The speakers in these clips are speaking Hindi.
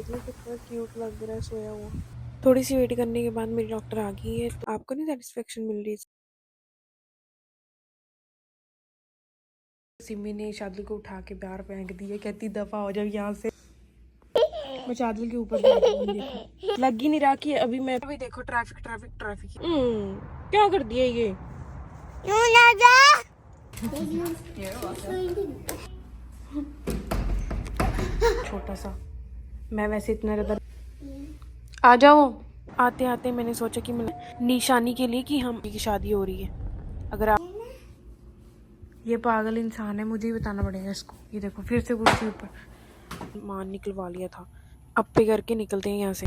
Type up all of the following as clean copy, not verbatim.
देखिए कितना क्यूट लग रहा है सोया हुआ। थोड़ी सी वेट करने के बाद मेरी डॉक्टर आ गई है। तो आपको नहीं सेटिस्फेक्शन मिल रही? सिमी ने शादिल को उठा के बाहर फेंक दिया, कहती दफा हो जाओ यहाँ से। मैं शादिल के ऊपर देखो लग ही नहीं रहा कि अभी मैं अभी देखो ट्रैफिक ट्रैफिक ट्रैफिक। क्या कर दिया ये? छोटा सा मैं वैसे इतना ज्यादा आ जाओ। आते आते मैंने सोचा कि मैं निशानी के लिए कि हम की शादी हो रही है। अगर आप ये पागल इंसान है, मुझे ही बताना पड़ेगा इसको। ये देखो फिर से कुर्सी ऊपर मान निकलवा लिया था। अब पे करके निकलते हैं यहाँ से।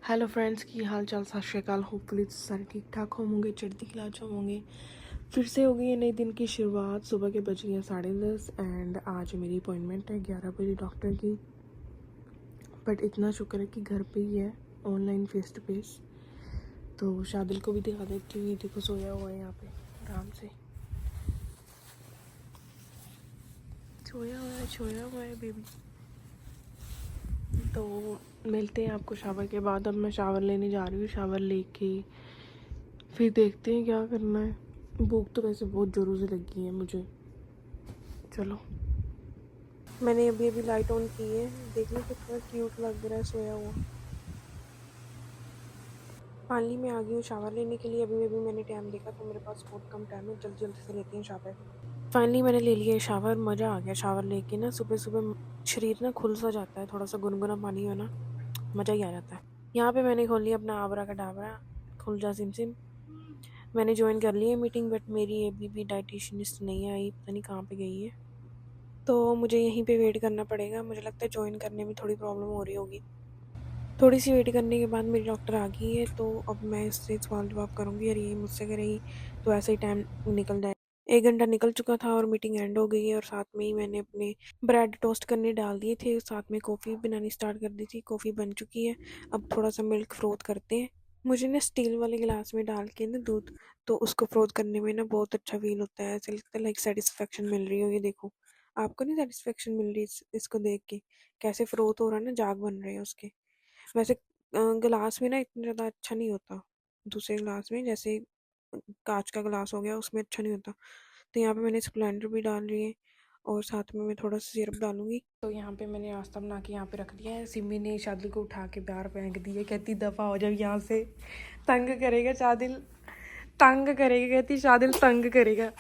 हेलो फ्रेंड्स, की हाल चाल, सत श्री अकाल। होपफुली सारे ठीक ठाक होंगे, चढ़ती कला होंगे। फिर से हो गई है नई दिन की शुरुआत। सुबह के बज गए हैं 10:30 एंड आज मेरी अपॉइंटमेंट है 11 बजे डॉक्टर की। बट इतना शुक्र है कि घर पे ही है, ऑनलाइन फेस टू फेस। तो शादिल को भी दिखा देती हूँ। ये देखो सोया हुआ है यहाँ पे आराम से, सोया हुआ है बेबी। तो मिलते हैं आपको शावर के बाद। अब मैं शावर लेने जा रही हूँ। शावर लेके फिर देखते हैं क्या करना है। भूख तो वैसे बहुत ज़ोरों से लगी है मुझे। चलो, मैंने अभी अभी लाइट ऑन की है। देख लो कितना क्यूट लग रहा है सोया हुआ। फाइनली मैं आ गई हूँ शावर लेने के लिए। अभी मैंने टाइम देखा तो मेरे पास बहुत कम टाइम है। जल्दी जल्दी से लेते हैं शावर। फाइनली मैंने ले लिया शावर। मज़ा आ गया शावर लेके ना। सुबह सुबह शरीर ना खुल सा जाता है, थोड़ा सा गुनगुना पानी हो ना, मज़ा ही आ जाता है। यहाँ पे मैंने खोल लिया अपना आबरा का डाबरा, खुल जा सिम सिम। मैंने ज्वाइन कर ली है मीटिंग, बट मेरी अभी भी डाइटिशियनिस्ट नहीं आई, पता नहीं कहाँ पे गई है। तो मुझे यहीं पे वेट करना पड़ेगा। मुझे लगता है ज्वाइन करने में थोड़ी प्रॉब्लम हो रही होगी। थोड़ी सी वेट करने के बाद मेरी डॉक्टर आ गई है। तो अब मैं इससे सवाल जवाब करूँगी और ये मुझसे करेगी, तो ऐसे ही टाइम निकल जाए। 1 घंटा निकल चुका था और मीटिंग एंड हो गई है। और साथ में ही मैंने अपने ब्रेड टोस्ट करने डाल दिए थे, साथ में कॉफ़ी बनानी स्टार्ट कर दी थी। कॉफ़ी बन चुकी है। अब थोड़ा सा मिल्क फ्रोथ करते हैं। मुझे ना स्टील वाले गिलास में डाल के ना दूध, तो उसको फ्रोथ करने में ना बहुत अच्छा फील होता है। ऐसा लगता है लाइक सेटिस्फेक्शन मिल रही हो। ये देखो, आपको नहीं सेटिस्फेक्शन मिल रही इसको देख के? कैसे फ्रोथ हो रहा है ना, जाग बन रहे हैं उसके। वैसे गिलास में ना इतना ज़्यादा अच्छा नहीं होता। दूसरे गिलास में जैसे कांच का गिलास हो गया, उसमें अच्छा नहीं होता। तो यहाँ पे मैंने स्प्लेंडर भी डाल रही है और साथ में मैं थोड़ा सा सिरप डालूंगी। तो यहाँ पे मैंने नाश्ता बना के यहाँ पे रख दिया है। सिमी ने शादिल को उठा के बाहर फेंक दिया, कहती दफ़ा हो जाओ यहाँ से, तंग करेगा शादिल, तंग करेगा, कहती शादिल तंग करेगा।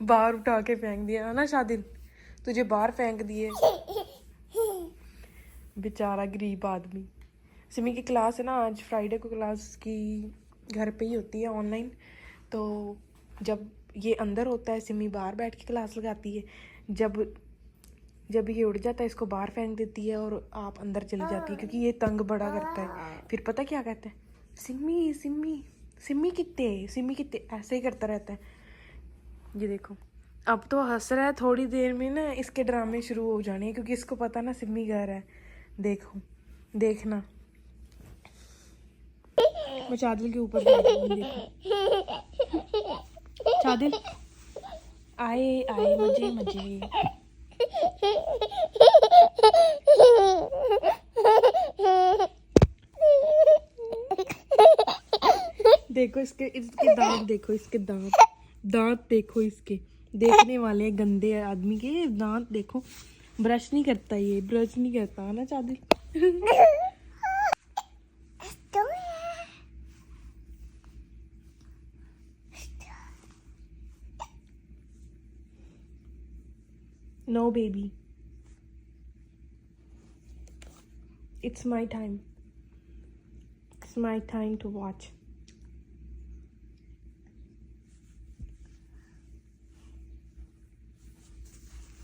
बाहर उठा के फेंक दिया है ना शादिल, तुझे बाहर फेंक दिए। बेचारा गरीब आदमी। सिमी की क्लास है ना, आज फ्राइडे को क्लास की घर पे ही होती है ऑनलाइन। तो जब ये अंदर होता है, सिमी बाहर बैठ के क्लास लगाती है। जब जब ये उड़ जाता है, इसको बाहर फेंक देती है और आप अंदर चली जाती है, क्योंकि ये तंग बड़ा करता है। फिर पता क्या कहता है, सिमी सिमी सिमी कित्ते, ऐसे ही करता रहता है। ये देखो, अब तो हंस रहा है। थोड़ी देर में ना इसके ड्रामे शुरू हो जाने हैं, क्योंकि इसको पता ना सिमी घर है। देखो, देखना, मैं चादल के ऊपर देखो। चादल आए आए, मजे मजे। देखो इसके दांत, देखो इसके दांत, दांत देखो इसके। देखने वाले गंदे आदमी के दांत देखो। ब्रश नहीं करता, ये ब्रश नहीं करता है ना चादल। No, baby. It's my time. It's my time to watch.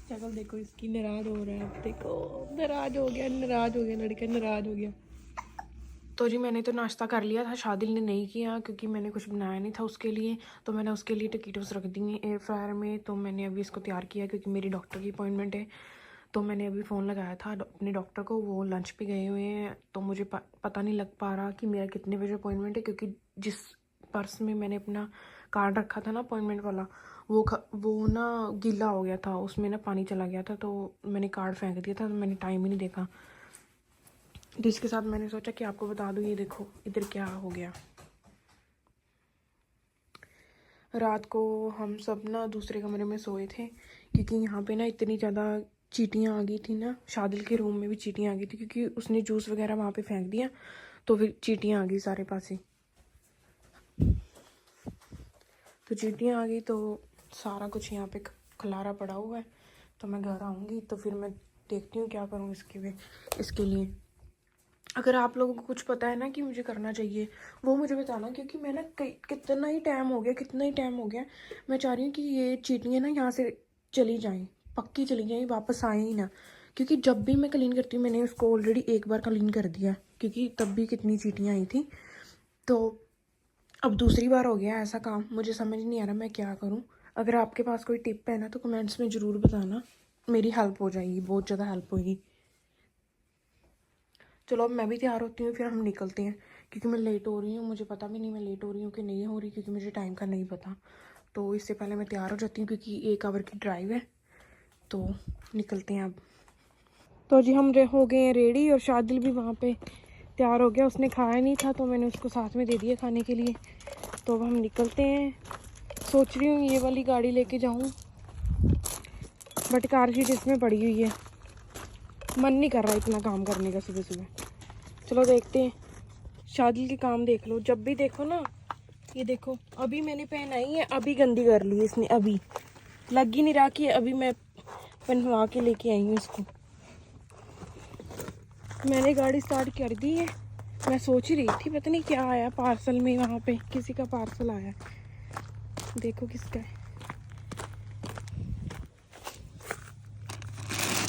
शक्ल देखो इसकी, नाराज हो रहा है। अब देखो, नाराज हो गया लड़का, नाराज हो गया। तो जी मैंने तो नाश्ता कर लिया था, शादिल ने नहीं किया क्योंकि मैंने कुछ बनाया नहीं था उसके लिए। तो मैंने उसके लिए टकीटोस रख दी एयर फ्रायर में। तो मैंने अभी इसको तैयार किया क्योंकि मेरी डॉक्टर की अपॉइंटमेंट है। तो मैंने अभी फ़ोन लगाया था अपने डॉक्टर को, वो लंच पे गए हुए हैं। तो मुझे पता नहीं लग पा रहा कि मेरा कितने बजे अपॉइंटमेंट है, क्योंकि जिस पर्स में मैंने अपना कार्ड रखा था ना अपॉइंटमेंट वाला, वो ना गीला हो गया था, उसमें ना पानी चला गया था, तो मैंने कार्ड फेंक दिया था, तो मैंने टाइम ही नहीं देखा। तो इसके साथ मैंने सोचा कि आपको बता दूँ। ये देखो इधर क्या हो गया। रात को हम सब ना दूसरे कमरे में सोए थे, क्योंकि यहाँ पे ना इतनी ज़्यादा चींटियाँ आ गई थी ना। शादिल के रूम में भी चींटियाँ आ गई थी, क्योंकि उसने जूस वगैरह वहाँ पे फेंक दिया, तो फिर चींटियाँ आ गई सारे पास ही। तो चींटियाँ आ गई तो सारा कुछ यहाँ पे खलारा पड़ा हुआ है। तो मैं घर आऊँगी तो फिर मैं देखती हूँ क्या करूँ इसके लिए। अगर आप लोगों को कुछ पता है ना कि मुझे करना चाहिए, वो मुझे बताना, क्योंकि मैं ना कितना ही टाइम हो गया, मैं चाह रही हूँ कि ये चींटियाँ ना यहाँ से चली जाएं, पक्की चली जाएं, वापस आए ही ना। क्योंकि जब भी मैं क्लीन करती हूँ, मैंने उसको ऑलरेडी एक बार क्लीन कर दिया, क्योंकि तब भी कितनी चींटियाँ आई थी। तो अब दूसरी बार हो गया ऐसा काम, मुझे समझ नहीं आ रहा मैं क्या करूँ। अगर आपके पास कोई टिप है ना तो कमेंट्स में ज़रूर बताना, मेरी हेल्प हो जाएगी, बहुत ज़्यादा हेल्प होगी। चलो अब मैं भी तैयार होती हूँ, फिर हम निकलते हैं, क्योंकि मैं लेट हो रही हूँ। मुझे पता भी नहीं मैं लेट हो रही हूँ कि नहीं हो रही, क्योंकि मुझे टाइम का नहीं पता। तो इससे पहले मैं तैयार हो जाती हूँ, क्योंकि 1 आवर की ड्राइव है। तो निकलते हैं अब। तो जी हम हो गए हैं रेडी, और शादिल भी वहाँ पे तैयार हो गया। उसने खाया नहीं था तो मैंने उसको साथ में दे दिया खाने के लिए। तो अब हम निकलते हैं। सोच रही हूँ ये वाली गाड़ी लेके जाऊँ, बट कार सीट इसमें पड़ी हुई है, मन नहीं कर रहा इतना काम करने का सुबह सुबह। चलो देखते हैं। शादिल के काम देख लो, जब भी देखो ना, ये देखो अभी मैंने पहनाई है, अभी गंदी कर ली इसने, अभी लग ही नहीं रहा कि अभी मैं पहनवा के लेके आई हूँ इसको। मैंने गाड़ी स्टार्ट कर दी है। मैं सोच ही रही थी पता नहीं क्या आया पार्सल में, वहाँ पे किसी का पार्सल आया, देखो किसका है,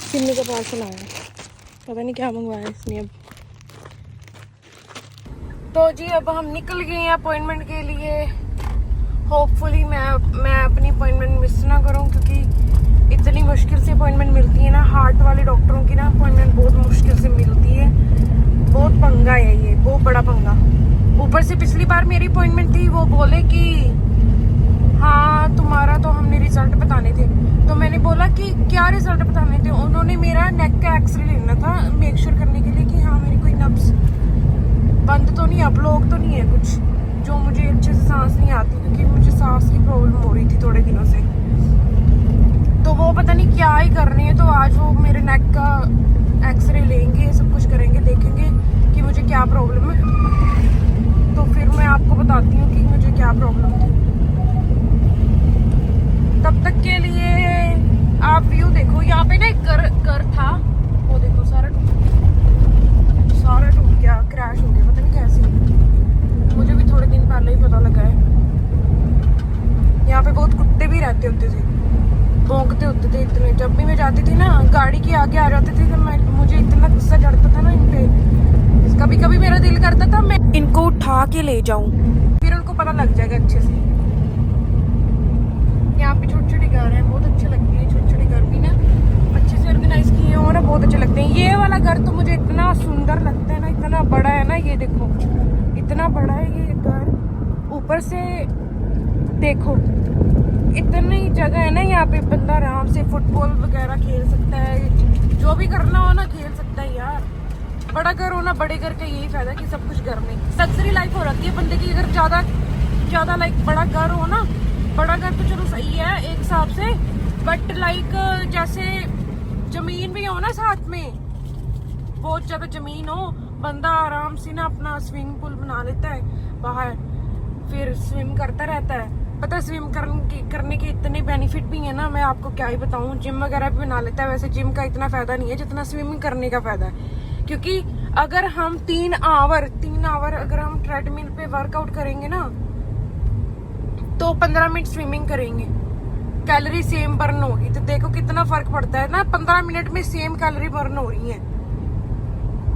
सिन्नी का पार्सल आया, पता नहीं क्या मंगवाया इसने। अब तो जी अब हम निकल गए हैं अपॉइंटमेंट के लिए। होपफुली मैं अपनी अपॉइंटमेंट मिस ना करूं, क्योंकि इतनी मुश्किल से अपॉइंटमेंट मिलती है ना। हार्ट वाले डॉक्टरों की ना अपॉइंटमेंट बहुत मुश्किल से मिलती है, बहुत पंगा है ये, बहुत बड़ा पंगा। ऊपर से पिछली बार मेरी अपॉइंटमेंट थी, वो बोले कि हाँ तुम्हारा तो हमने रिजल्ट बताने थे। तो मैंने बोला कि क्या रिजल्ट बताने थे? उन्होंने मेरा नेक का एक्सरे लेना था, मेक श्योर करने के लिए कि हाँ मेरी कोई नब्ज बंद तो नहीं है, ब्लॉक तो नहीं है कुछ, जो मुझे अच्छे से सांस नहीं आती, क्योंकि मुझे सांस की प्रॉब्लम हो रही थी थोड़े दिनों से। तो वो पता नहीं क्या ही कर रही है। तो आज वो मेरे नेक का एक्सरे लेंगे, सब कुछ करेंगे, देखेंगे कि मुझे क्या प्रॉब्लम है। तो फिर मैं आपको बताती हूँ कि मुझे क्या प्रॉब्लम थी। तब तक के लिए आप व्यू देखो। यहाँ पे ना एक घर था, वो देखो सारा टूट गया, क्रैश हो गया, पता नहीं कैसे। मुझे भी थोड़े दिन पहले ही पता लगा है। यहाँ पे बहुत कुत्ते भी रहते होते थे, भौंकते होते थे इतने। जब भी मैं जाती थी ना, गाड़ी के आगे आ जाते थे, तो मुझे इतना गुस्सा चढ़ता था ना इन पे। कभी कभी मेरा दिल करता था मैं इनको उठा के ले जाऊं, फिर उनको पता लग जाएगा अच्छे से। यहाँ पे छोटे छोटे घर हैं, बहुत अच्छे लगते हैं। छोटे छोटे घर भी ना अच्छे से ऑर्गेनाइज किए और बहुत अच्छे लगते हैं। ये वाला घर तो मुझे इतना सुंदर लगता है ना, इतना बड़ा है ना, ये देखो इतना बड़ा है ये घर। ऊपर से देखो इतनी जगह है ना, यहाँ पे बंदा आराम से फुटबॉल वगैरह खेल सकता है, जो भी करना हो ना खेल सकता है यार। बड़ा घर हो ना, बड़े घर का यही फायदा कि सब कुछ घर में लग्जरी लाइफ हो रही है बंदे की। अगर ज्यादा लाइक बड़ा घर हो ना, बड़ा घर तो चलो सही है एक हिसाब से, बट लाइक जैसे जमीन भी हो ना साथ में, बहुत ज्यादा जमीन हो, बंदा आराम से ना अपना स्विमिंग पूल बना लेता है बाहर, फिर स्विम करता रहता है। पता है स्विम करने के इतने बेनिफिट भी है ना, मैं आपको क्या ही बताऊं। जिम वगैरह भी बना लेता है। वैसे जिम का इतना फायदा नहीं है जितना स्विमिंग करने का फायदा है, क्योंकि अगर हम 3 आवर अगर हम ट्रेडमिल पे वर्कआउट करेंगे ना, तो 15 मिनट स्विमिंग करेंगे, कैलोरी सेम बर्न होगी। तो देखो कितना फर्क पड़ता है ना, 15 मिनट में सेम कैलोरी बर्न हो रही है,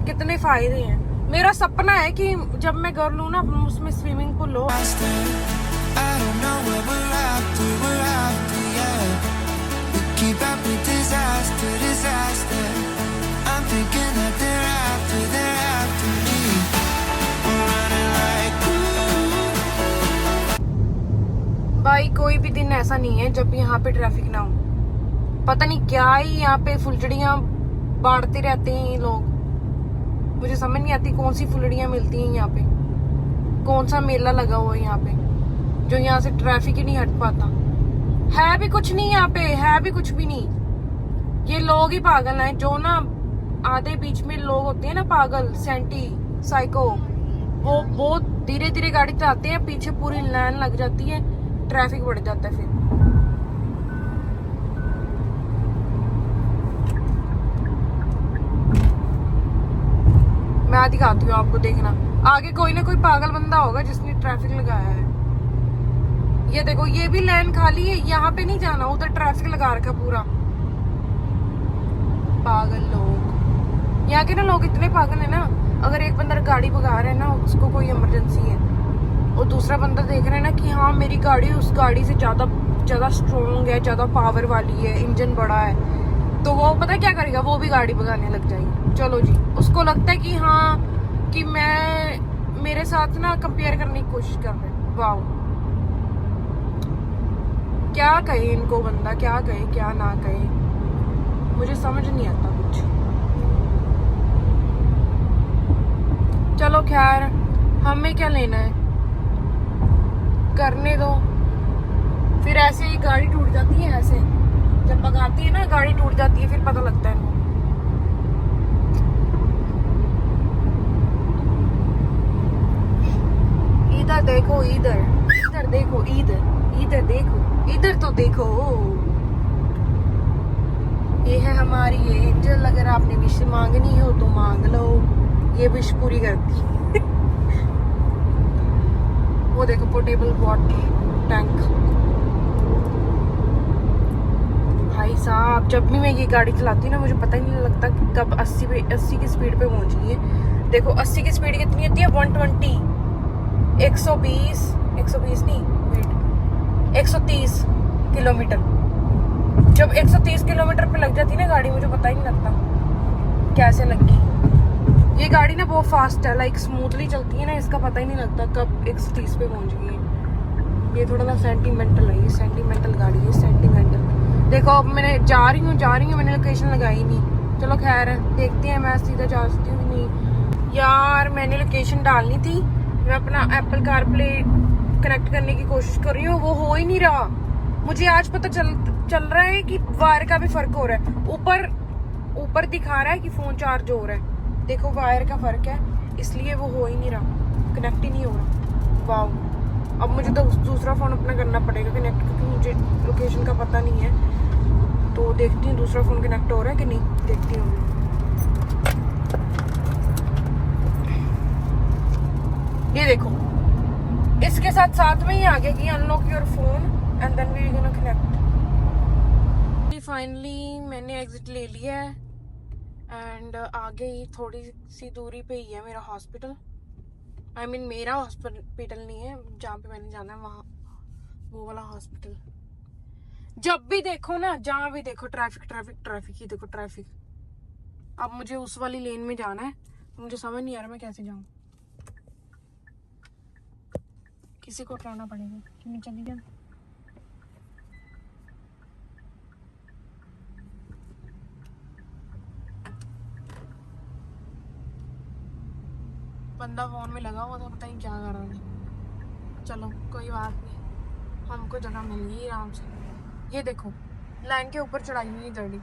कितने फायदे हैं। मेरा सपना है कि जब मैं घर लूँ ना उसमें स्विमिंग पूल हो। भाई कोई भी दिन ऐसा नहीं है जब यहाँ पे ट्रैफिक ना हो। पता नहीं क्या ही यहाँ पे फुलझड़ियाँ बांटते रहते हैं ये लोग। मुझे समझ नहीं आती कौन सी फुलझड़ियाँ मिलती हैं यहाँ पे, कौन सा मेला लगा हुआ है यहाँ पे जो यहाँ से ट्रैफिक ही नहीं हट पाता। है भी कुछ नहीं यहाँ पे, है भी कुछ भी नहीं। ये लोग ही पागल हैं जो ना आधे बीच में लोग होते हैं ना पागल, सेंटी साइको, वो बहुत धीरे धीरे गाड़ी चलाते हैं, पीछे पूरी लाइन लग जाती है, ट्रैफिक बढ़ जाता है। फिर मैं दिखाती हूँ आपको, देखना आगे कोई ना कोई पागल बंदा होगा जिसने ट्रैफिक लगाया है। ये देखो ये भी लाइन खाली है, यहाँ पे नहीं जाना, उधर ट्रैफिक लगा रखा पूरा। पागल लोग, यहाँ के ना लोग इतने पागल है ना, अगर एक बंदा गाड़ी भगा रहा है ना, उसको कोई इमरजेंसी है, और दूसरा बंदा देख रहा है ना कि हाँ मेरी गाड़ी उस गाड़ी से ज्यादा स्ट्रॉन्ग है, ज्यादा पावर वाली है, इंजन बड़ा है, तो वो पता है क्या करेगा, वो भी गाड़ी भगाने लग जाएगी। चलो जी, उसको लगता है कि हाँ कि मैं मेरे साथ ना कंपेयर करने की कोशिश कर रहे हैं। वाह, क्या कहे इनको बंदा, क्या कहे क्या ना कहे, मुझे समझ नहीं आता कुछ। चलो खैर, हमें क्या लेना है, करने दो। फिर ऐसे ही गाड़ी टूट जाती है, ऐसे जब भगाती है ना गाड़ी टूट जाती है, फिर पता लगता है इनको। इधर देखो, इधर इधर देखो, इधर देखो, इधर तो देखो, ये है हमारी एंजल। अगर आपने विश मांगनी हो तो मांग लो, ये विश पूरी करती है। वो देखो पोर्टेबल वाटर टैंक। भाई साहब, जब भी मैं ये गाड़ी चलाती हूँ ना, मुझे पता ही नहीं लगता कि कब 80 की स्पीड पे पहुंच गई है। देखो 80 की स्पीड कितनी होती है, 120, 120 नहीं, वेट, 130 किलोमीटर। जब 130 किलोमीटर पे लग जाती है ना गाड़ी, मुझे पता ही नहीं लगता कैसे लगी। ये गाड़ी ना बहुत फास्ट है, लाइक स्मूथली चलती है ना, इसका पता ही नहीं लगता कब 130 पे पहुंच गई है। ये थोड़ा सा सेंटीमेंटल है, ये सेंटीमेंटल गाड़ी है, सेंटीमेंटल। देखो अब मैंने जा रही हूँ, मैंने लोकेशन लगाई नहीं। चलो खैर देखते हैं, मैं सीधा जा सकती हूँ नहीं। यार मैंने लोकेशन डालनी थी, मैं अपना एप्पल कारप्ले कनेक्ट करने की कोशिश कर रही हूँ, वो हो ही नहीं रहा। मुझे आज पता चल रहा है कि वायर का भी फर्क हो रहा है। ऊपर दिखा रहा है कि फोन चार्ज हो रहा है, देखो वायर का फर्क है, इसलिए वो हो ही नहीं रहा, कनेक्ट ही नहीं हो रहा। वाह, अब मुझे तो दूसरा फोन अपना करना पड़ेगा कनेक्ट, क्योंकि मुझे लोकेशन का पता नहीं है। तो देखती हूँ दूसरा फोन कनेक्ट हो रहा है कि नहीं, देखती हूँ। ये देखो, इसके साथ में ही आ गया कि unlock your phone and then we gonna connect. Finally मैंने एग्जिट ले लिया है एंड आगे ही थोड़ी सी दूरी पे ही है मेरा हॉस्पिटल। आई मीन मेरा हॉस्पिटल नहीं है, जहाँ पे मैंने जाना है वहाँ, वो वाला हॉस्पिटल। जब भी देखो ना, जहाँ भी देखो ट्रैफिक ही देखो, ट्रैफिक। अब मुझे उस वाली लेन में जाना है, मुझे समझ नहीं आ रहा मैं कैसे जाऊँ, किसी को उठाना पड़ेगा कि मैं चली जाऊँ। बंदा फोन में लगा हुआ था, पता नहीं क्या कर रहा है। चलो कोई बात नहीं, हमको जगह मिल गई आराम से। ये देखो लाइन के ऊपर चढ़ाई हुई गाड़ी,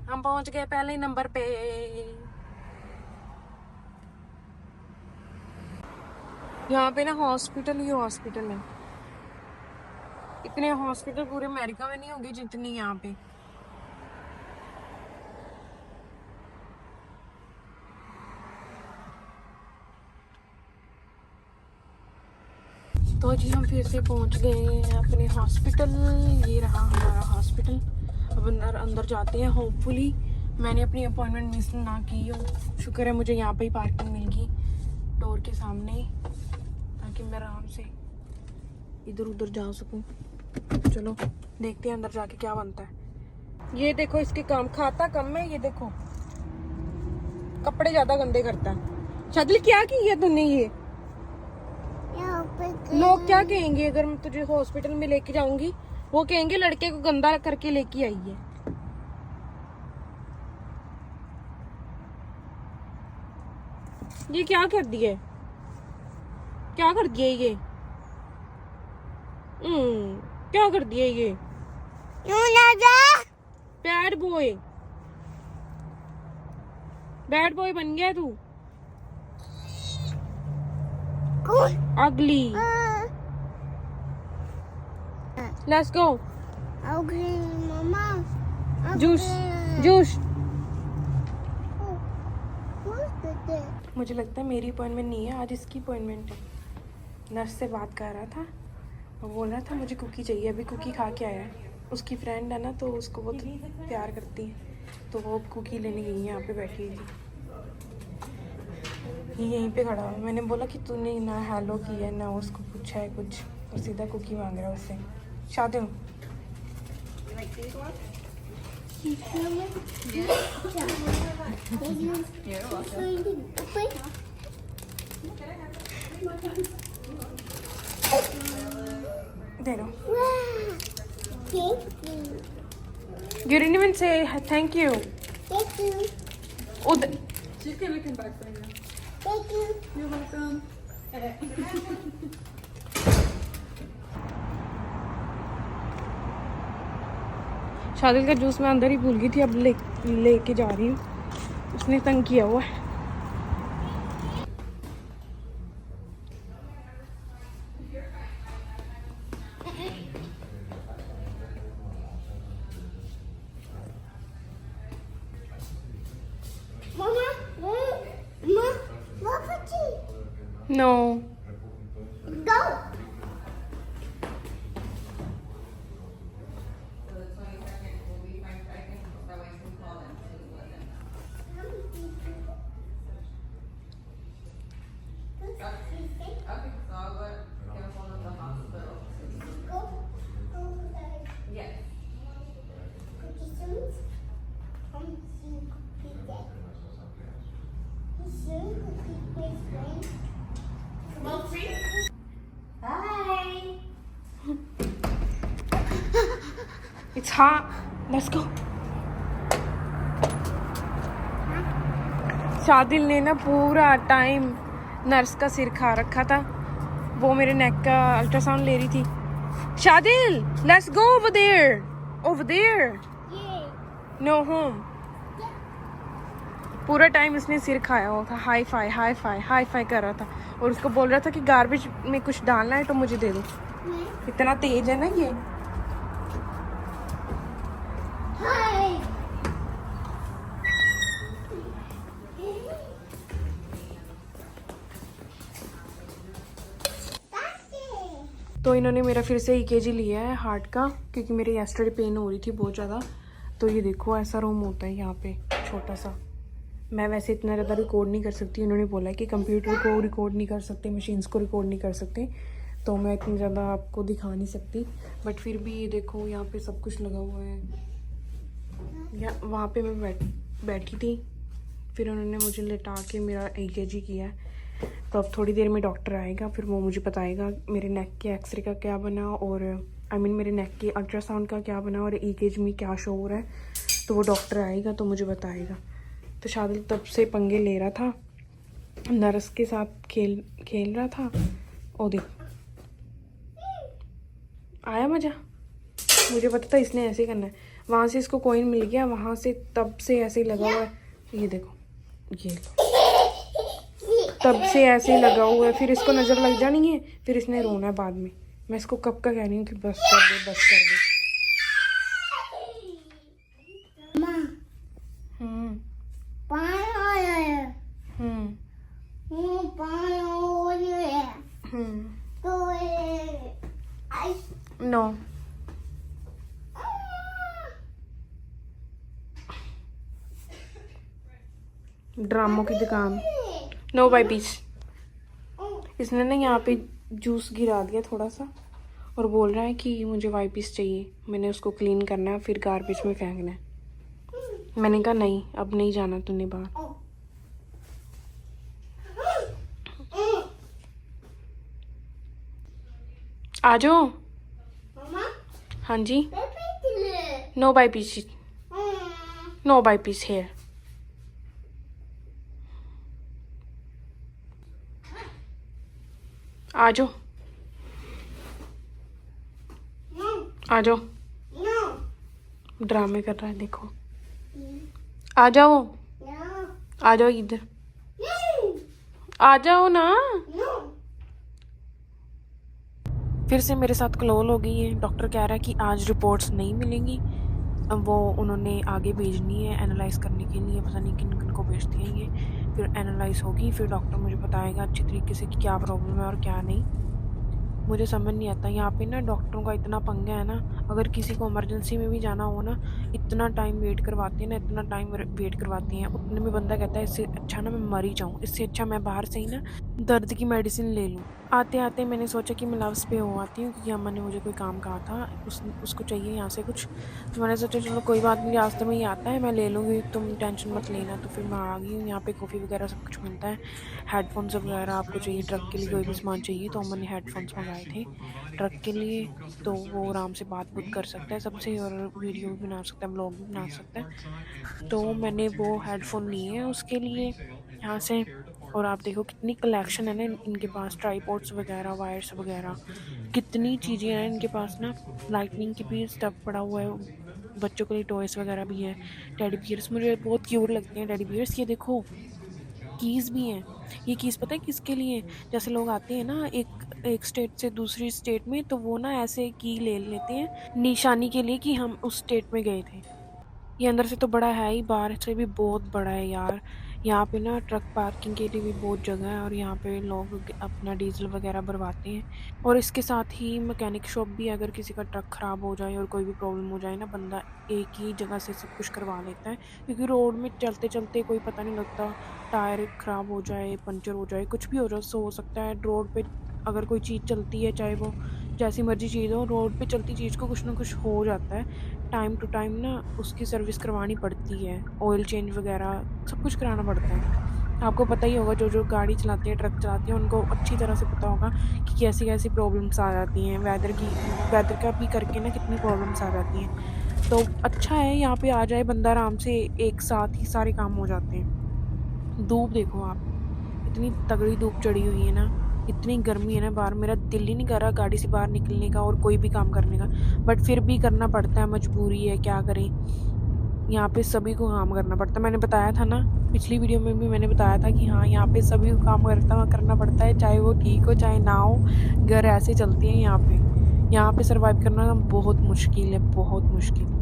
हम पहुंच गए पहले नंबर पे। यहाँ पे ना हॉस्पिटल ही हॉस्पिटल है, इतने हॉस्पिटल पूरे अमेरिका में नहीं होंगे जितनी यहाँ पे। तो जी हम फिर से पहुंच गए अपने हॉस्पिटल, ये रहा हमारा हॉस्पिटल। अब अंदर जाते हैं। होपफुली मैंने अपनी अपॉइंटमेंट मिस ना की हो, शुक्र है मुझे यहाँ पे ही पार्किंग मिल गई डोर के सामने, ताकि मैं आराम से इधर उधर जा सकूं। चलो देखते हैं अंदर जाके क्या बनता है। ये देखो इसके काम, खाता कम है, ये देखो कपड़े ज्यादा गंदे करता है। शादी क्या की है तूने, ये लोग क्या कहेंगे अगर मैं तुझे हॉस्पिटल में लेके जाऊंगी? वो कहेंगे लड़के को गंदा करके लेके आई है। ये क्या कर दिया? क्या कर दिया ये? क्या कर दिया ये? बैड बॉय बन गया तू। अगली। Let's go. Juice juice. मुझे लगता है मेरी अपॉइंटमेंट नहीं है, आज इसकी अपॉइंटमेंट है। नर्स से बात कर रहा था और बोल रहा था मुझे कुकी चाहिए, अभी कुकी खा के आया है। उसकी फ्रेंड है ना, तो उसको बहुत प्यार करती है, तो वो कुकी लेने गई है। यहाँ पे बैठी हुई यहीं पे खड़ा हुआ। मैंने बोला कि तूने ना हेलो किया ना उसको पूछा है कुछ, और सीधा कुकी मांग रहा है उससे। शादी दे दो। You didn't even say thank you. Thank you. She's gonna come back for you. Thank you. You're welcome. शादी का जूस मैं अंदर ही भूल गई थी, अब लेके जा रही हूँ। उसने तंग किया हुआ है। Mama, what for tea? No Go. Bye. It's hot. Let's go. Shadil ने ना पूरा टाइम नर्स का सिर खा रखा था। वो मेरे नेक का अल्ट्रासाउंड ले रही थी। Shadil, let's go over there. Over there. Yeah. No home. पूरा टाइम उसने सिर खाया हुआ था। हाई फाई कर रहा था, और उसको बोल रहा था कि गार्बेज में कुछ डालना है तो मुझे दे दो। इतना तेज है ना ये। Hi. तो इन्होंने मेरा फिर से EKG लिया है हार्ट का, क्योंकि मेरे येस्टरडे पेन हो रही थी बहुत ज़्यादा। तो ये देखो ऐसा रूम होता है यहाँ पे छोटा सा। मैं वैसे इतना ज़्यादा रिकॉर्ड नहीं कर सकती। उन्होंने बोला है कि कंप्यूटर को रिकॉर्ड नहीं कर सकते, मशीन्स को रिकॉर्ड नहीं कर सकते, तो मैं इतनी ज़्यादा आपको दिखा नहीं सकती। बट फिर भी ये देखो यहाँ पे सब कुछ लगा हुआ है। या वहाँ पे मैं बैठी थी, फिर उन्होंने मुझे लेटा के मेरा EKG किया है। तो अब थोड़ी देर में डॉक्टर आएगा, फिर वो मुझे बताएगा मेरे नेक के एक्सरे का क्या बना, और मेरे नेक के अल्ट्रासाउंड का क्या बना, और EKG में क्या शो हो रहा है। तो वो डॉक्टर आएगा तो मुझे बताएगा। तो शादी तब से पंगे ले रहा था, नर्स के साथ खेल रहा था। ओ देख, आया मज़ा। मुझे पता था इसने ऐसे करना है। वहाँ से इसको कॉइन मिल गया, वहाँ से तब से ऐसे ही लगा हुआ है। ये देखो, ये लो, तब से ऐसे ही लगा हुआ है। फिर इसको नज़र लग जानी है, फिर इसने रोना है बाद में। मैं इसको कब का कह रही हूँ कि बस कर दे, बस कर दे। नो, ड्रामों की दुकान। No by peace. इसने ना यहाँ पे जूस गिरा दिया थोड़ा सा, और बोल रहा है कि मुझे वाइपिस चाहिए। मैंने उसको क्लीन करना है, फिर गार्बेज में फेंकना है। मैंने कहा नहीं, अब नहीं जाना तूने बाहर। आ जाओ। Mama, हाँ जी। baby, no by piece, no by piece here. आ जाओ, no, आ जाओ। no, ड्रामे कर रहा है देखो। आ जाओ, no, आ जाओ इधर, no, आ जाओ ना। no. फिर से मेरे साथ क्लोल हो गई है। डॉक्टर कह रहा है कि आज रिपोर्ट्स नहीं मिलेंगी। अब वो उन्होंने आगे भेजनी है एनालाइज करने के लिए, पता नहीं किन किन को भेजती हैं ये। फिर एनालाइज होगी, फिर डॉक्टर मुझे बताएगा अच्छी तरीके से कि क्या प्रॉब्लम है और क्या नहीं। मुझे समझ नहीं आता यहाँ पे ना, डॉक्टरों का इतना पंगा है ना। अगर किसी को इमरजेंसी में भी जाना हो ना, इतना टाइम वेट करवाते हैं ना, इतना टाइम वेट करवाते हैं। उतने में बंदा कहता है इससे अच्छा ना मैं मर ही जाऊँ, इससे अच्छा मैं बाहर से ही ना दर्द की मेडिसिन ले लूँ। आते आते मैंने सोचा कि मैं लव्स पे हो आती हूँ, क्योंकि अम्मा ने मुझे कोई काम कहा था, उसको चाहिए यहाँ से कुछ। तो मैंने सोचा चलो कोई बात नहीं, रास्ते में ही आता है, मैं ले लूँगी, तुम टेंशन मत लेना। तो फिर मैं आ गई हूँ। यहाँ पे कॉफ़ी वगैरह सब कुछ मिलता है, हेडफोन्स वगैरह आपको चाहिए ट्रक के लिए, कोई भी सामान चाहिए तो अम्मा ने हेडफोन्स मंगाए थे ट्रक के लिए। तो वो आराम से बात बुत कर सकता है सबसे, और वीडियो भी बना सकता है, ब्लॉग भी बना सकता है। तो मैंने वो हेडफोन लिए हैं उसके लिए यहाँ से। और आप देखो कितनी कलेक्शन है ना इनके पास, ट्राईपॉड्स वगैरह, वायर्स वगैरह, कितनी चीज़ें हैं इनके पास ना। लाइटनिंग की भी स्टफ पड़ा हुआ है, बच्चों के लिए टॉयस वगैरह भी हैं। टेडी बियर्स मुझे बहुत क्यूट लगते हैं टेडी बियर्स। ये देखो कीज़ भी हैं। ये कीज़ पता है किसके लिए? जैसे लोग आते हैं ना एक एक स्टेट से दूसरी स्टेट में, तो वो ना ऐसे की ले लेते हैं निशानी के लिए कि हम उस स्टेट में गए थे। ये अंदर से तो बड़ा है ही, बाहर से भी बहुत बड़ा है यार। यहाँ पे ना ट्रक पार्किंग के लिए भी बहुत जगह है, और यहाँ पे लोग अपना डीजल वगैरह भरवाते हैं। और इसके साथ ही मैकेनिक शॉप भी है। अगर किसी का ट्रक ख़राब हो जाए और कोई भी प्रॉब्लम हो जाए ना, बंदा एक ही जगह से सब कुछ करवा लेता है। क्योंकि रोड में चलते चलते कोई पता नहीं लगता, टायर ख़राब हो जाए, पंचर हो जाए, कुछ भी हो सकता है रोड पे। अगर कोई चीज़ चलती है, चाहे वो जैसी मर्जी चीज़ हो, रोड पे चलती चीज़ को कुछ ना कुछ हो जाता है। टाइम टू टाइम ना उसकी सर्विस करवानी पड़ती है, ऑयल चेंज वगैरह सब कुछ कराना पड़ता है। आपको पता ही होगा, जो गाड़ी चलाते हैं, ट्रक चलाते हैं, उनको अच्छी तरह से पता होगा कि कैसी कैसी प्रॉब्लम्स आ जाती हैं। वेदर का भी करके ना कितनी प्रॉब्लम्स आ जाती हैं। तो अच्छा है यहाँ पे आ जाए बंदा, आराम से एक साथ ही सारे काम हो जाते हैं। धूप देखो आप, इतनी तगड़ी धूप चढ़ी हुई है ना, इतनी गर्मी है ना बाहर, मेरा दिल ही नहीं कर रहा गाड़ी से बाहर निकलने का और कोई भी काम करने का। बट फिर भी करना पड़ता है, मजबूरी है, क्या करें। यहाँ पे सभी को काम करना पड़ता है। मैंने बताया था ना पिछली वीडियो में भी, मैंने बताया था कि हाँ यहाँ पे सभी को काम करना पड़ता है, चाहे वो ठीक हो चाहे ना हो। घर ऐसे चलते हैं यहाँ पे सर्वाइव करना बहुत मुश्किल है, बहुत मुश्किल।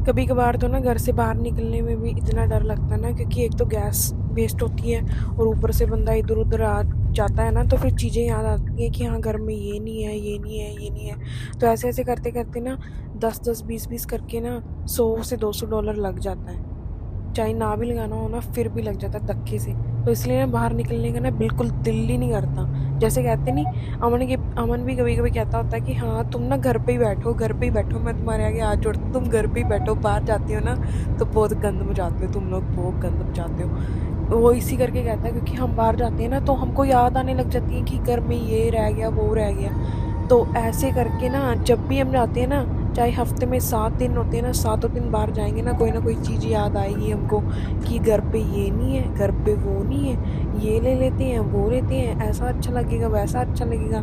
कभी कभार तो ना घर से बाहर निकलने में भी इतना डर लगता है ना, क्योंकि एक तो गैस वेस्ट होती है, और ऊपर से बंदा इधर उधर आ जाता है ना, तो फिर चीज़ें याद आती हैं कि हाँ घर में ये नहीं है, ये नहीं है, ये नहीं है। तो ऐसे ऐसे करते करते ना 10-10, 20-20 करके ना $100 से $200 लग जाता है। चाहे ना भी लगाना हो ना, फिर भी लग जाता है धक्के से। तो इसलिए ना बाहर निकलने का ना बिल्कुल दिल ही नहीं करता। जैसे कहते नहीं, अमन भी कभी कभी कहता होता है कि हाँ तुम ना घर पे ही बैठो, घर पे ही बैठो, मैं तुम्हारे आगे हाथ जोड़ती हूँ, तुम घर पे ही बैठो, बाहर जाती हो ना तो बहुत गंद मचाते हो तुम लोग, बहुत गंद मचाते हो। वो इसी करके कहता है, क्योंकि हम बाहर जाते हैं ना तो हमको याद आने लग जाती है कि घर में ये रह गया, वो रह गया। तो ऐसे करके ना जब भी हम जाते हैं ना, चाहे हफ्ते में 7 दिन होते हैं ना, 7 दिन बाहर जाएंगे ना कोई चीज़ याद आएगी हमको कि घर पे ये नहीं है, घर पे वो नहीं है, ये ले लेते हैं, वो लेते हैं, ऐसा अच्छा लगेगा, वैसा अच्छा लगेगा,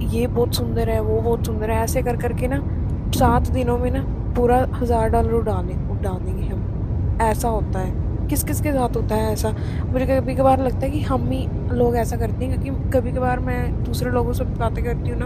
ये बहुत सुंदर है, वो बहुत सुंदर है। ऐसे कर करके ना 7 दिनों में ना पूरा $1000 उड़ा देंगे हम। ऐसा होता है। किस किस के साथ होता है ऐसा? मुझे कभी कभार लगता है कि हम ही लोग ऐसा करते हैं, क्योंकि कभी कभार मैं दूसरे लोगों से बातें करती हूँ ना,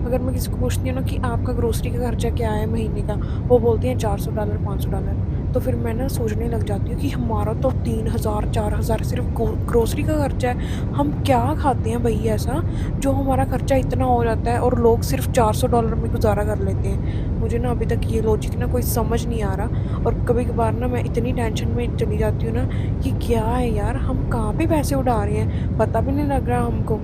अगर मैं किसी को पूछती हूँ ना कि आपका ग्रोसरी का खर्चा क्या है महीने का, वो बोलती हैं $400, $500। तो फिर मैं ना सोचने लग जाती हूँ कि हमारा तो 3000 4000 सिर्फ ग्रोसरी का खर्चा है। हम क्या खाते हैं भाई ऐसा जो हमारा खर्चा इतना हो जाता है, और लोग सिर्फ $400 में गुजारा कर लेते हैं। मुझे ना अभी तक ये लॉजिक ना कोई समझ नहीं आ रहा। और कभी कभार ना मैं इतनी टेंशन में चली जाती हूँ ना कि क्या है यार, हम कहाँ पे पैसे उड़ा रहे हैं, पता भी नहीं लग रहा हमको।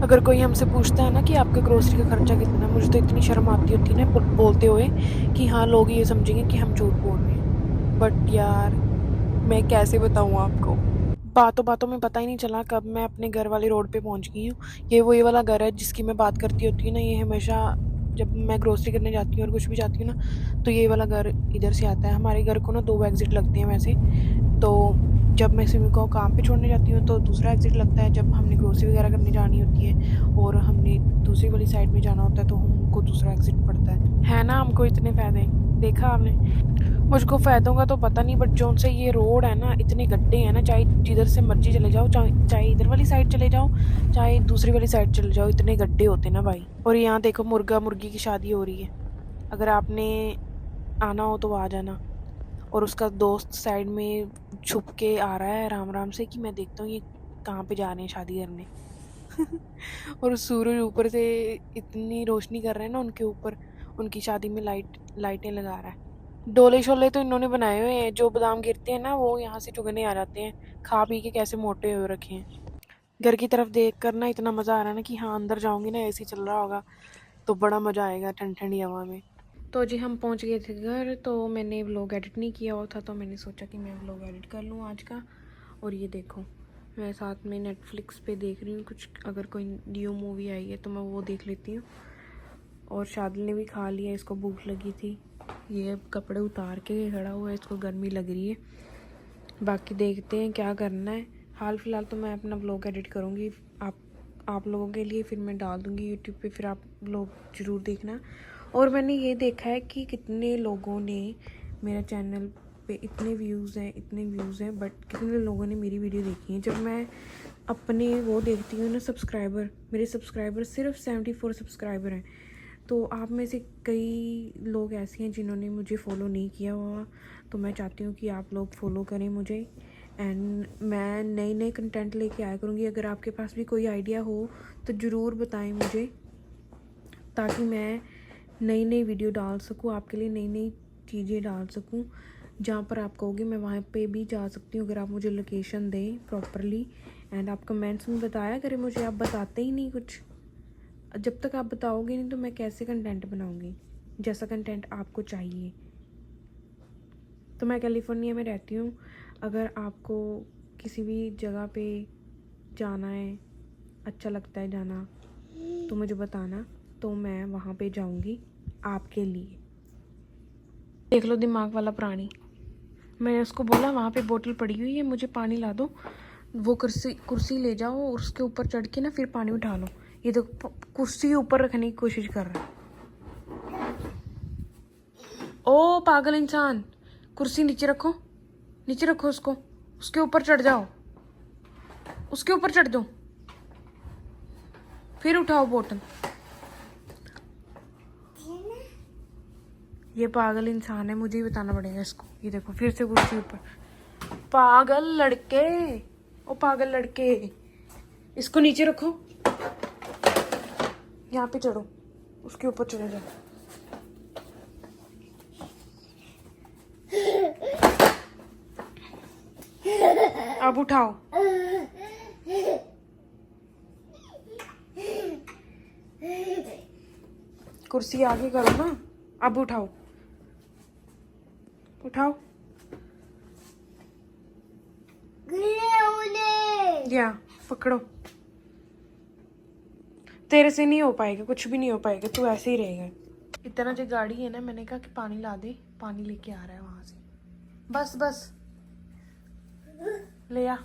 अगर कोई हमसे पूछता है ना कि आपका ग्रोसरी का खर्चा कितना है, मुझे तो इतनी शर्म आती होती है ना बोलते हुए कि हाँ लोग ये समझेंगे कि हम झूठ बोल रहे हैं। बट यार मैं कैसे बताऊँ आपको, बातों बातों में पता ही नहीं चला कब मैं अपने घर वाले रोड पे पहुंच गई हूँ। ये वही वाला घर है जिसकी मैं बात करती होती हूँ ना, ये हमेशा जब मैं ग्रोसरी करने जाती हूँ और कुछ भी जाती हूँ ना, तो ये वाला घर इधर से आता है। हमारे घर को ना 2 एग्ज़िट लगते हैं वैसे, तो जब मैं सिमी को काम पे छोड़ने जाती हूँ तो दूसरा एग्ज़िट लगता है, जब हमने ग्रोसरी वगैरह करने जानी होती है और हमने दूसरी वाली साइड में जाना होता है तो हमको दूसरा एग्ज़िट पड़ता है ना। हमको इतने फ़ायदे, देखा आपने? मुझको फ़ायदों का तो पता नहीं, बट जो से ये रोड है ना, इतने गड्ढे हैं ना, चाहे जिधर से मर्जी चले जाओ, चाहे इधर वाली साइड चले जाओ, चाहे दूसरी वाली साइड चले जाओ, इतने गड्ढे होते ना भाई। और यहाँ देखो मुर्गा मुर्गी की शादी हो रही है, अगर आपने आना हो तो आ जाना। और उसका दोस्त साइड में छुप के आ रहा है आराम आराम से कि मैं देखता हूँ ये कहाँ पे जा रहे हैं शादी करने। और सूरज ऊपर से इतनी रोशनी कर रहा है ना उनके ऊपर, उनकी शादी में लाइटें लगा रहा है। डोले शोले तो इन्होंने बनाए हुए हैं, जो बादाम गिरते हैं ना वो यहाँ से चुगने आ जाते हैं। खा पी के कैसे मोटे हो रखे हैं। घर की तरफ देख कर ना इतना मज़ा आ रहा है ना कि हाँ अंदर जाऊँगी ना, एसी चल रहा होगा तो बड़ा मज़ा आएगा ठंडी ठंडी हवा में। तो जी हम पहुँच गए थे घर, तो मैंने व्लॉग एडिट नहीं किया हुआ था, तो मैंने सोचा कि मैं व्लॉग एडिट कर लूँ आज का। और ये देखो मैं साथ में नेटफ्लिक्स पे देख रही हूँ कुछ, अगर कोई न्यू मूवी आई है तो मैं वो देख लेती हूँ। और शादी ने भी खा लिया, इसको भूख लगी थी। ये कपड़े उतार के खड़ा हुआ है, इसको गर्मी लग रही है। बाकी देखते हैं क्या करना है। हाल फ़िलहाल तो मैं अपना व्लॉग एडिट करूँगी आप लोगों के लिए, फिर मैं डाल दूँगी यूट्यूब पे, फिर आप लोग ज़रूर देखना। और मैंने ये देखा है कि कितने लोगों ने मेरा चैनल पे इतने व्यूज़ हैं, बट कितने लोगों ने मेरी वीडियो देखी है। जब मैं अपने वो देखती हूँ ना सब्सक्राइबर, मेरे सब्सक्राइबर सिर्फ 74 सब्सक्राइबर हैं। तो आप में से कई लोग ऐसे हैं जिन्होंने मुझे फ़ॉलो नहीं किया हुआ, तो मैं चाहती हूँ कि आप लोग फ़ॉलो करें मुझे। एंड मैं नए कंटेंट लेके आया करूँगी। अगर आपके पास भी कोई आइडिया हो तो ज़रूर बताएं मुझे, ताकि मैं नई वीडियो डाल सकूँ, आपके लिए नई चीज़ें डाल सकूँ। जहाँ पर आप कहोगे मैं वहाँ पे भी जा सकती हूँ, अगर आप मुझे लोकेशन दें प्रॉपरली। एंड आप कमेंट्स में बताया करें मुझे, आप बताते ही नहीं कुछ। जब तक आप बताओगे नहीं तो मैं कैसे कंटेंट बनाऊँगी, जैसा कंटेंट आपको चाहिए। तो मैं कैलिफोर्निया में रहती हूँ, अगर आपको किसी भी जगह पे जाना है, अच्छा लगता है जाना, तो मुझे बताना, तो मैं वहाँ पे जाऊँगी आपके लिए। देख लो दिमाग वाला प्राणी। मैंने उसको बोला वहाँ पे बोतल पड़ी हुई है, मुझे पानी ला दो। वो कुर्सी ले जाओ और उसके ऊपर चढ़ के ना फिर पानी उठा लो। ये तो कुर्सी ऊपर रखने की कोशिश कर रहा है। ओ पागल इंसान, कुर्सी नीचे रखो उसको, उसके ऊपर चढ़ जाओ, उसके ऊपर चढ़ जाओ, फिर उठाओ बोतल। ये पागल इंसान है, मुझे ही बताना पड़ेगा इसको। ये देखो फिर से कुर्सी ऊपर। पागल लड़के, ओ पागल लड़के, इसको नीचे रखो, यहाँ पे चढ़ो, उसके ऊपर चले जाओ। अब उठाओ, कुर्सी आगे करो ना, अब उठाओ। या पकड़ो। तेरे से नहीं हो पाएगा, कुछ भी नहीं हो पाएगा, तू ऐसे ही रहेगा। इतना जो गाड़ी है ना, मैंने कहा कि पानी ला दे, पानी लेके आ रहा है वहां से। बस ले आ।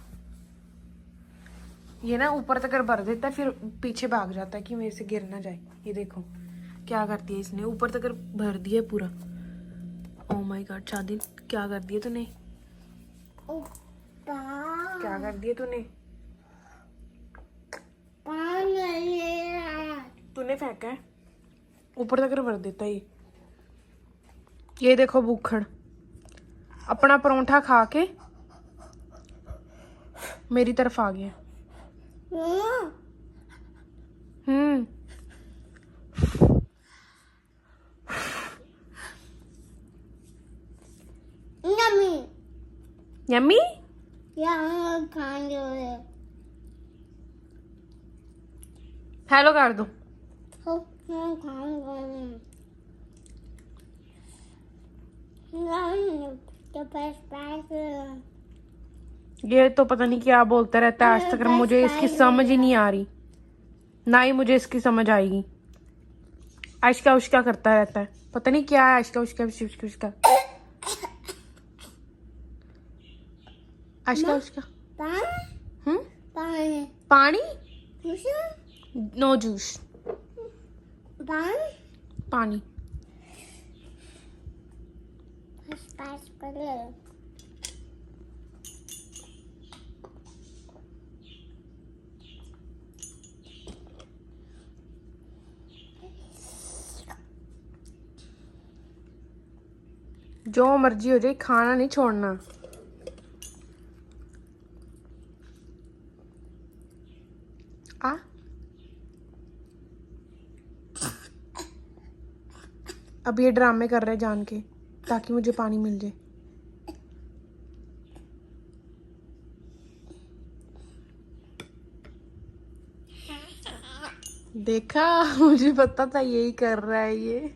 ये ना ऊपर तक भर देता है, फिर पीछे भाग जाता है कि मेरे से गिर ना जाए। ये देखो क्या करती है इसने, ऊपर तक भर दिया पूरा। ओ माय गॉड शादी, क्या कर दिया तूने? क्या कर दिया तूने फेंका है, ऊपर तक भर देता है ये देखो भूखड़, अपना परोंठा खा के मेरी तरफ आ गया। यम्मी हेलो कर दो। ये तो पता नहीं क्या बोलता रहता है आज तक, मुझे इसकी समझ ही नहीं आ रही, ना ही मुझे इसकी समझ आएगी। आशिका उश्का करता रहता है, पता नहीं क्या है आशिका उश्का उश्का उश्का आशिका उश्का। पानी पानी पानी? Juice no juice. पानी पानी। स्पाइस कर ले जो मर्जी हो जाए, खाना नहीं छोड़ना। आ अब ये ड्रामे कर रहे जान के ताकि मुझे पानी मिल जाए। देखा, मुझे पता था यही कर रहा है ये।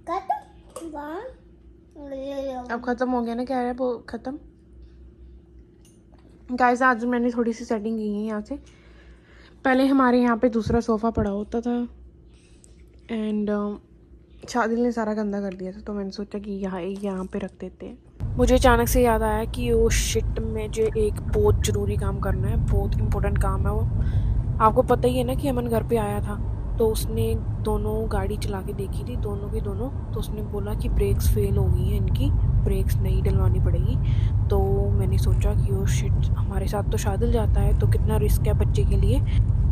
कट वन अब खत्म हो गया ना, कह रहा है वो खत्म। गाइस आज मैंने थोड़ी सी सेटिंग की है यहाँ से। पहले हमारे यहाँ पे दूसरा सोफ़ा पड़ा होता था एंड शादिल ने सारा गंदा कर दिया था, तो मैंने सोचा कि यहाँ पे रख देते हैं। मुझे अचानक से याद आया कि वो शिट, मुझे एक बहुत ज़रूरी काम करना है, बहुत इम्पोर्टेंट काम है वो। आपको पता ही है ना कि अमन घर पे आया था, तो उसने दोनों गाड़ी चला के देखी थी, दोनों की दोनों। तो उसने बोला कि ब्रेक्स फेल हो गई हैं इनकी, ब्रेक्स नई डलवानी पड़ेगी। तो मैंने सोचा कि वो शिट, हमारे साथ तो शादिल जाता है तो कितना रिस्क है बच्चे के लिए।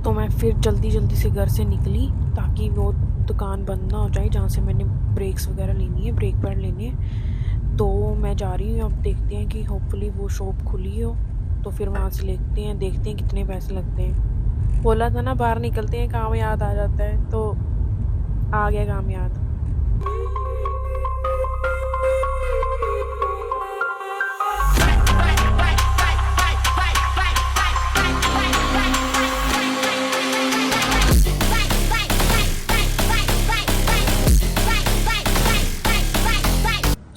तो मैं फिर जल्दी जल्दी से घर से निकली ताकि वो दुकान बंद ना हो जाए जहाँ से मैंने ब्रेक्स वगैरह लेनी है, ब्रेक पैड लेने हैं। तो मैं जा रही हूँ, अब देखते हैं कि होपफुली वो शॉप खुली हो तो फिर वहाँ से देखते हैं कितने पैसे लगते हैं। बोला था ना बाहर निकलते हैं काम याद आ जाता है, तो आ गया काम याद।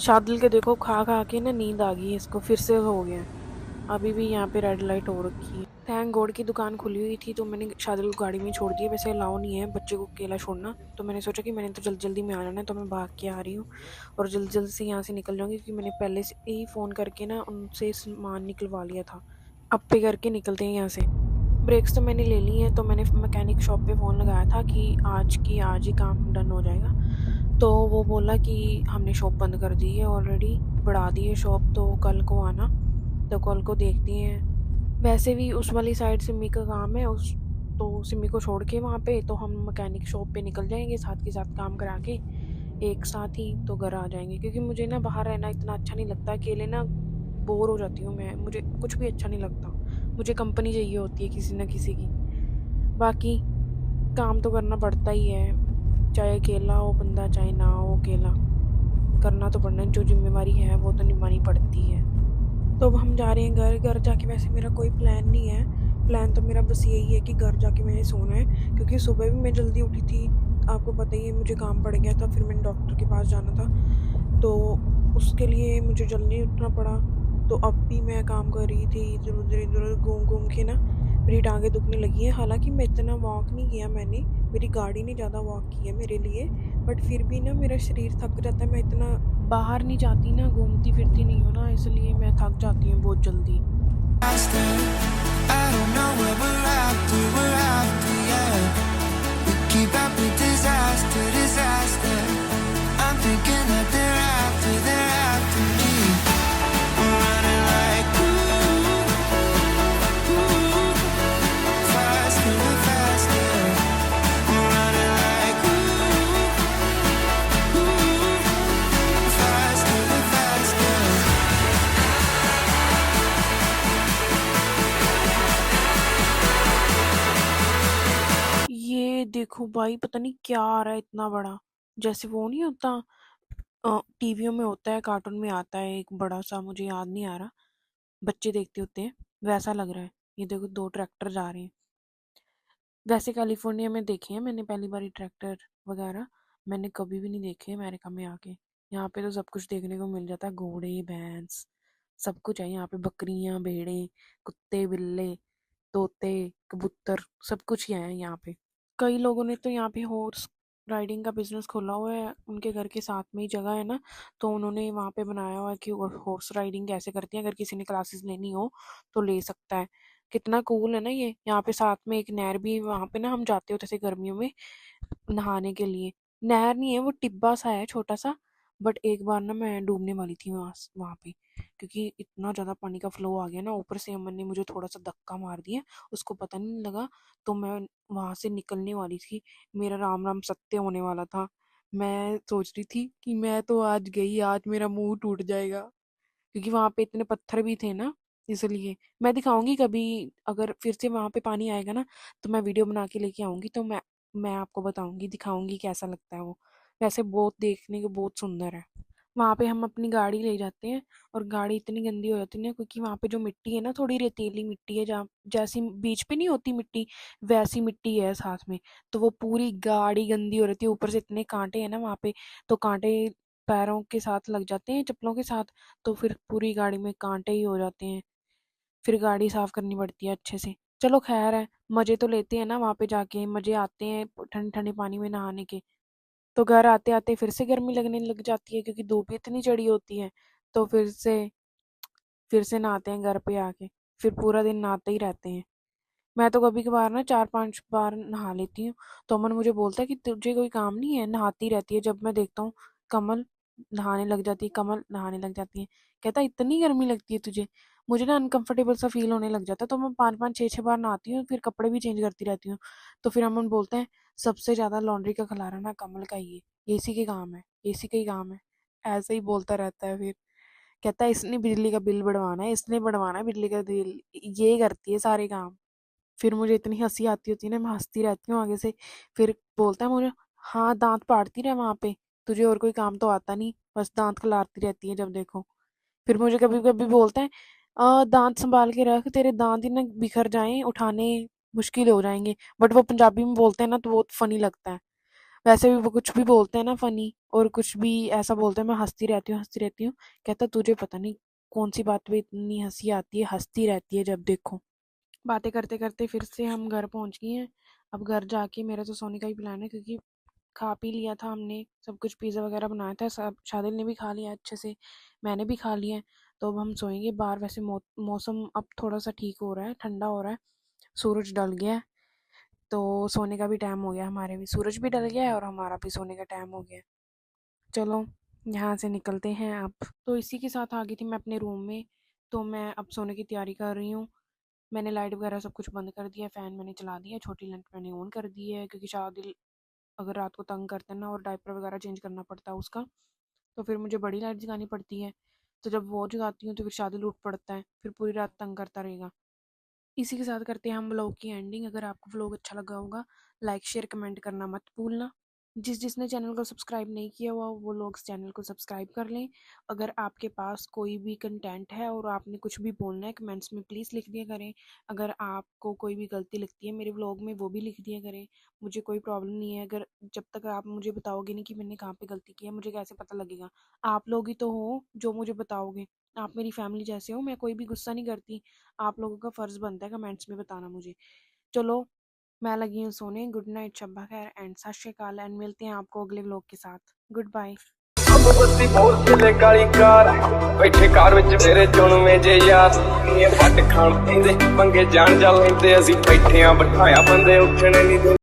शादिल के देखो खा खा के ना नींद आ गई है इसको, फिर से हो गया। अभी भी यहाँ पे रेड लाइट हो रखी है। थैंक गॉड की दुकान खुली हुई थी, तो मैंने शादिल को गाड़ी में छोड़ दिया। वैसे अलाउ नहीं है बच्चे को अकेला छोड़ना, तो मैंने सोचा कि मैंने तो जल्दी जल्दी में आ जाना है, तो मैं भाग के आ रही हूँ और जल्दी जल्दी से यहाँ से निकल जाऊँगी, क्योंकि मैंने पहले से ही फ़ोन करके ना उनसे सामान निकलवा लिया था। अब पे करके निकलते हैं यहाँ से। ब्रेक्स तो मैंने ले ली हैं, तो मैंने मैकेनिक शॉप पे फ़ोन लगाया था कि आज ही काम डन हो जाएगा। तो वो बोला कि हमने शॉप बंद कर दी है ऑलरेडी, बढ़ा दी है शॉप, तो कल को आना। तो कल को देखती हैं। वैसे भी उस वाली साइड सिमी का काम है, उस तो सिमी को छोड़ के वहाँ पे तो हम मैकेनिक शॉप पे निकल जाएंगे साथ के साथ काम करा के, एक साथ ही तो घर आ जाएंगे। क्योंकि मुझे ना बाहर रहना इतना अच्छा नहीं लगता, अकेले ना बोर हो जाती हूँ मैं, मुझे कुछ भी अच्छा नहीं लगता। मुझे कंपनी चाहिए होती है किसी ना किसी की। बाकी काम तो करना पड़ता ही है, चाहे अकेला हो बंदा चाहे ना हो अकेला, करना तो पड़ना है। जो जिम्मेवारी है वो तो निभानी पड़ती है। तो अब हम जा रहे हैं घर। घर जाके वैसे मेरा कोई प्लान नहीं है, प्लान तो मेरा बस यही है कि घर जाके मैंने सोना है, क्योंकि सुबह भी मैं जल्दी उठी थी, आपको पता ही है, मुझे काम पड़ गया था, फिर मैंने डॉक्टर के पास जाना था, तो उसके लिए मुझे जल्दी उठना पड़ा। तो अब भी मैं काम कर रही थी, इधर उधर घूम घूम के ना मेरी टांगें दुखने लगी हैं। हालांकि मैं इतना वॉक नहीं किया मैंने, मेरी गाड़ी ने ज़्यादा वॉक किया मेरे लिए, बट फिर भी ना मेरा शरीर थक जाता है। मैं इतना बाहर नहीं जाती ना, घूमती फिरती नहीं हूँ ना, इसलिए मैं थक जाती हूँ बहुत जल्दी। I don't know where we're after, yeah. We keep up with disaster, disaster. I'm thinking that they're after me. We're running like ooh, faster and faster. We're running like ooh, faster and faster. ये देखो भाई, पता नहीं क्या आ रहा है इतना बड़ा, जैसे वो नहीं होता टीवियों में होता है, कार्टून में आता है एक बड़ा सा, मुझे याद नहीं आ रहा, बच्चे देखते होते हैं, वैसा लग रहा है। ये देखो 2 ट्रैक्टर जा रहे हैं। वैसे कैलिफोर्निया में देखे हैं मैंने पहली बार ट्रैक्टर वगैरह, मैंने कभी भी नहीं देखे अमेरिका में आके। यहाँ पे तो सब कुछ देखने को मिल जाता है, घोड़े भैंस सब कुछ है यहाँ पे, बकरियाँ, भेड़ें, कुत्ते, बिल्ले, तोते, कबूतर, सब कुछ ही है यहाँ पे। कई लोगों ने तो यहाँ पे हॉर्स राइडिंग का बिजनेस खोला हुआ है, उनके घर के साथ में ही जगह है ना, तो उन्होंने वहाँ पे बनाया हुआ है कि हॉर्स राइडिंग कैसे करती है, अगर किसी ने क्लासेस लेनी हो तो ले सकता है। कितना कूल है ना ये। यहाँ पे साथ में एक नहर भी, वहाँ पे ना हम जाते होते थे गर्मियों में नहाने के लिए। नहर नहीं है वो, टिब्बा सा है छोटा सा, बट एक बार ना मैं डूबने वाली थी वहाँ पे, क्योंकि इतना ज़्यादा पानी का फ्लो आ गया ना, ऊपर से अमन ने मुझे थोड़ा सा धक्का मार दिया, उसको पता नहीं लगा, तो मैं वहाँ से निकलने वाली थी, मेरा राम राम सत्य होने वाला था। मैं सोच रही थी कि मैं तो आज गई, आज मेरा मुंह टूट जाएगा, क्योंकि वहाँ पे इतने पत्थर भी थे ना, इसलिए। मैं दिखाऊंगी कभी, अगर फिर से वहाँ पे पानी आएगा ना, तो मैं वीडियो बना के लेके आऊंगी, तो मैं आपको बताऊंगी, दिखाऊंगी कैसा लगता है वो। वैसे बहुत देखने को बहुत सुंदर है। वहाँ पे हम अपनी गाड़ी ले जाते हैं, और गाड़ी इतनी गंदी हो जाती है ना, क्योंकि वहाँ पे जो मिट्टी है ना, थोड़ी रेतीली मिट्टी है, जहाँ जैसी बीच पे नहीं होती मिट्टी, वैसी मिट्टी है साथ में, तो वो पूरी गाड़ी गंदी हो रहती है। ऊपर से इतने कांटे हैं ना वहाँ पे, तो कांटे पैरों के साथ लग जाते हैं, चप्पलों के साथ, तो फिर पूरी गाड़ी में कांटे ही हो जाते हैं, फिर गाड़ी साफ करनी पड़ती है अच्छे से। चलो खैर है, मजे तो लेते हैं ना वहाँ पे जाके, मजे आते हैं ठंडे ठंडे पानी में नहाने के। तो घर आते आते फिर से गर्मी लगने लग जाती है, क्योंकि धूप इतनी चढ़ी होती है, तो फिर से नहाते हैं घर पे आके, फिर पूरा दिन नहाते ही रहते हैं। मैं तो कभी कभार ना 4-5 बार नहा लेती हूँ। तो अमन मुझे बोलता है कि तुझे कोई काम नहीं है, नहाती रहती है। जब मैं देखता हूँ कमल नहाने लग जाती है, कमल नहाने लग जाती है, कहता इतनी गर्मी लगती है तुझे। मुझे ना अनकंफर्टेबल सा फील होने लग जाता है, तो मैं 5-5 6-6 बार नहाती हूँ, फिर कपड़े भी चेंज करती रहती हूँ। तो फिर अमन बोलते हैं सबसे ज़्यादा लॉन्ड्री का खलारा ना कमल का ही है, इसी के काम है, इसी का ही काम है। ऐसे ही बोलता रहता है। फिर कहता है इसने बिजली का बिल बढ़वाना है, इसने बढ़वाना है बिजली का बिल, ये करती है सारे काम। फिर मुझे इतनी हंसी आती होती है ना, मैं हंसती रहती हूँ आगे से। फिर बोलता है मुझे, हाँ दांत फाड़ती रहे वहाँ पे, तुझे और कोई काम तो आता नहीं, बस दांत खिलाती रहती है जब देखो। फिर मुझे कभी कभी बोलता है दांत संभाल के रख, तेरे दांत ही ना बिखर जाएं, उठाने मुश्किल हो जाएंगे। बट वो पंजाबी में बोलते हैं ना, तो बहुत फनी लगता है। वैसे भी वो कुछ भी बोलते हैं ना फनी, और कुछ भी ऐसा बोलते हैं, मैं हंसती रहती हूँ, हंसती रहती हूँ। कहता तुझे पता नहीं कौन सी बात पे इतनी हंसी आती है, हंसती रहती है जब देखो। बातें करते करते फिर से हम घर पहुंच गए हैं। अब घर जाके मेरा तो सोने का ही प्लान है, क्योंकि खा पी लिया था हमने सब कुछ, पिज़्ज़ा वगैरह बनाया था, सब शादिल ने भी खा लिया अच्छे से, मैंने भी खा लिया है। तो अब हम सोएंगे बाहर। वैसे मौसम अब थोड़ा सा ठीक हो रहा है, ठंडा हो रहा है, सूरज ढल गया है, तो सोने का भी टाइम हो गया, हमारे भी सूरज भी ढल गया है और हमारा भी सोने का टाइम हो गया है। चलो यहाँ से निकलते हैं अब। तो इसी के साथ आ गई थी मैं अपने रूम में, तो मैं अब सोने की तैयारी कर रही हूँ। मैंने लाइट वगैरह सब कुछ बंद कर दिया, फ़ैन मैंने चला दिया, छोटी लाइट मैंने ऑन कर दी है, क्योंकि शादिल अगर रात को तंग करते हैं ना, और डायपर वगैरह चेंज करना पड़ता है उसका, तो फिर मुझे बड़ी लाइट जगानी पड़ती है। तो जब वो जगाती हूँ तो फिर शादिल उठ पड़ता है, फिर पूरी रात तंग करता रहेगा। इसी के साथ करते हैं हम व्लॉग की एंडिंग। अगर आपको व्लॉग अच्छा लगा होगा, लाइक शेयर कमेंट करना मत भूलना। जिसने चैनल को सब्सक्राइब नहीं किया हुआ, वो लोग चैनल को सब्सक्राइब कर लें। अगर आपके पास कोई भी कंटेंट है और आपने कुछ भी बोलना है, कमेंट्स में प्लीज़ लिख दिया करें। अगर आपको कोई भी गलती लगती है मेरे व्लॉग में, वो भी लिख दिया करें, मुझे कोई प्रॉब्लम नहीं है। अगर जब तक आप मुझे बताओगे नहीं कि मैंने कहाँ पे गलती की है, मुझे कैसे पता लगेगा? आप लोग ही तो हो जो मुझे बताओगे, आप मेरी फैमिली जैसे हो। मैं कोई भी गुस्सा नहीं करती, आप लोगों का फ़र्ज़ बनता है कमेंट्स में बताना मुझे। चलो मैं लगी हूँ सोने। गुड नाइट, शब्बा खैर एंड सत श्री अकाल, एंड मिलते हैं आपको अगले व्लॉग के साथ। Good bye. ਬੱਤੀ ਬੋਲ ਚਲੇ ਕਾਲੀ ਕਾਰ ਬੈਠੇ ਕਾਰ ਵਿੱਚ ਮੇਰੇ ਚੁਣਵੇਂ ਜੇ ਯਾਰ ਇਹ ਫੱਟ ਖਾਣ ਪੈਂਦੇ ਪੰਗੇ ਜਾਣ ਜਾ ਲੈਂਦੇ ਅਸੀਂ ਬੈਠੇ ਆ ਬਿਠਾਇਆ ਬੰਦੇ ਉੱਠਣੇ ਨਹੀਂ